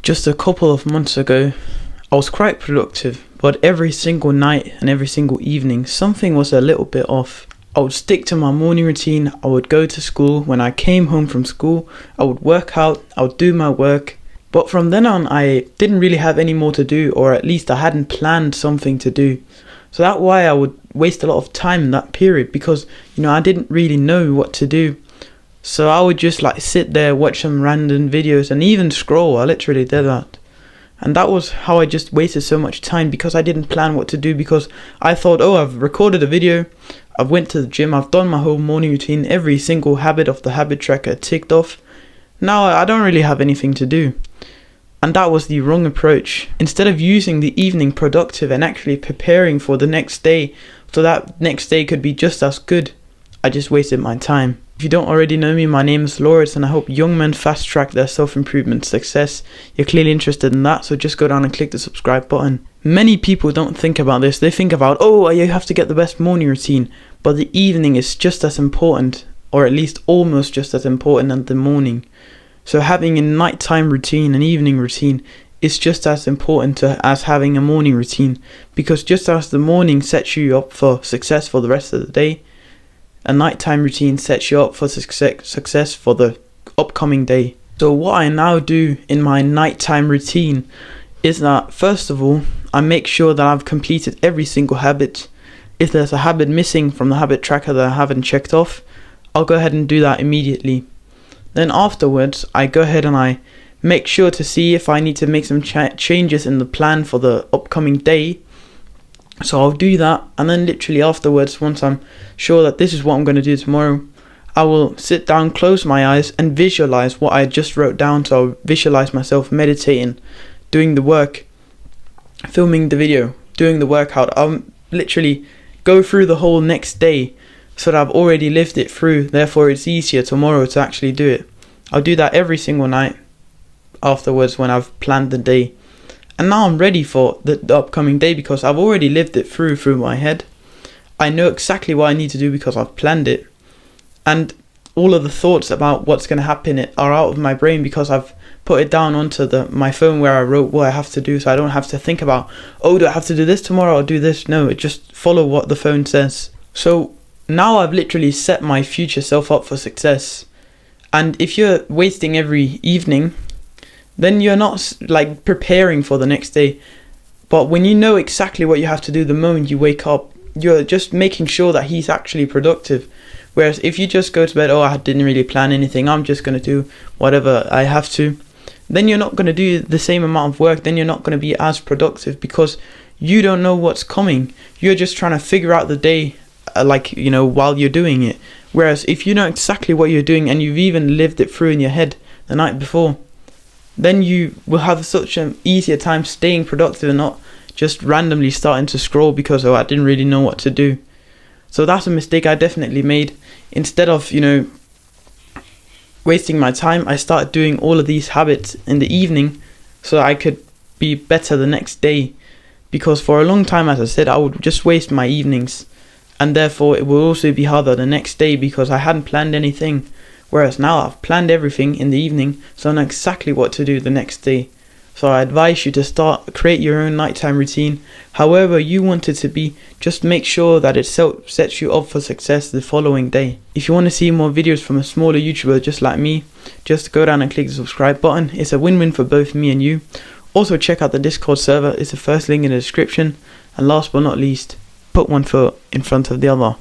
Just a couple of months ago, I was quite productive, but every single night and every single evening, something was a little bit off. I would stick to my morning routine, I would go to school. When I came home from school, I would work out, I would do my work. But from then on, I didn't really have any more to do, or at least I hadn't planned something to do. So that's why I would waste a lot of time in that period, because, I didn't really know what to do. So I would just sit there, watch some random videos and even scroll. I literally did that. And that was how I just wasted so much time, because I didn't plan what to do, because I thought, I've recorded a video, I've went to the gym, I've done my whole morning routine, every single habit of the habit tracker ticked off. Now I don't really have anything to do. And that was the wrong approach. Instead of using the evening productive and actually preparing for the next day, so that next day could be just as good, I just wasted my time. If you don't already know me, my name is Lawrence, and I help young men fast track their self-improvement success. You're clearly interested in that, so just go down and click the subscribe button. Many people don't think about this. They think about, you have to get the best morning routine, but the evening is just as important, or at least almost just as important as the morning. So having a nighttime routine, an evening routine, is just as important as having a morning routine, because just as the morning sets you up for success for the rest of the day, a nighttime routine sets you up for success for the upcoming day. So what I now do in my nighttime routine is that, first of all, I make sure that I've completed every single habit. If there's a habit missing from the habit tracker that I haven't checked off, I'll go ahead and do that immediately. Then afterwards, I go ahead and I make sure to see if I need to make some changes in the plan for the upcoming day. So I'll do that, and then literally afterwards, once I'm sure that this is what I'm going to do tomorrow, I will sit down, close my eyes and visualize what I just wrote down. So I'll visualize myself meditating, doing the work, filming the video, doing the workout. I'll literally go through the whole next day so that I've already lived it through, therefore it's easier tomorrow to actually do it. I'll do that every single night afterwards when I've planned the day. And now I'm ready for the upcoming day, because I've already lived it through my head. I know exactly what I need to do because I've planned it. And all of the thoughts about what's going to happen are out of my brain, because I've put it down onto my phone where I wrote what I have to do. So I don't have to think about, do I have to do this tomorrow or do this? No, it just follow what the phone says. So now I've literally set my future self up for success. And if you're wasting every evening, then you're not preparing for the next day. But when you know exactly what you have to do the moment you wake up, you're just making sure that he's actually productive. Whereas if you just go to bed, I didn't really plan anything, I'm just going to do whatever I have to, then you're not going to do the same amount of work, then you're not going to be as productive, because you don't know what's coming. You're just trying to figure out the day while you're doing it. Whereas if you know exactly what you're doing and you've even lived it through in your head the night before, then you will have such an easier time staying productive and not just randomly starting to scroll because, I didn't really know what to do. So that's a mistake I definitely made. Instead of, wasting my time, I started doing all of these habits in the evening so that I could be better the next day. Because for a long time, as I said, I would just waste my evenings. And therefore, it will also be harder the next day because I hadn't planned anything. Whereas now I've planned everything in the evening, so I know exactly what to do the next day. So I advise you to create your own nighttime routine, however you want it to be. Just make sure that it sets you up for success the following day. If you want to see more videos from a smaller YouTuber just like me, just go down and click the subscribe button. It's a win-win for both me and you. Also check out the Discord server, it's the first link in the description. And last but not least, put one foot in front of the other.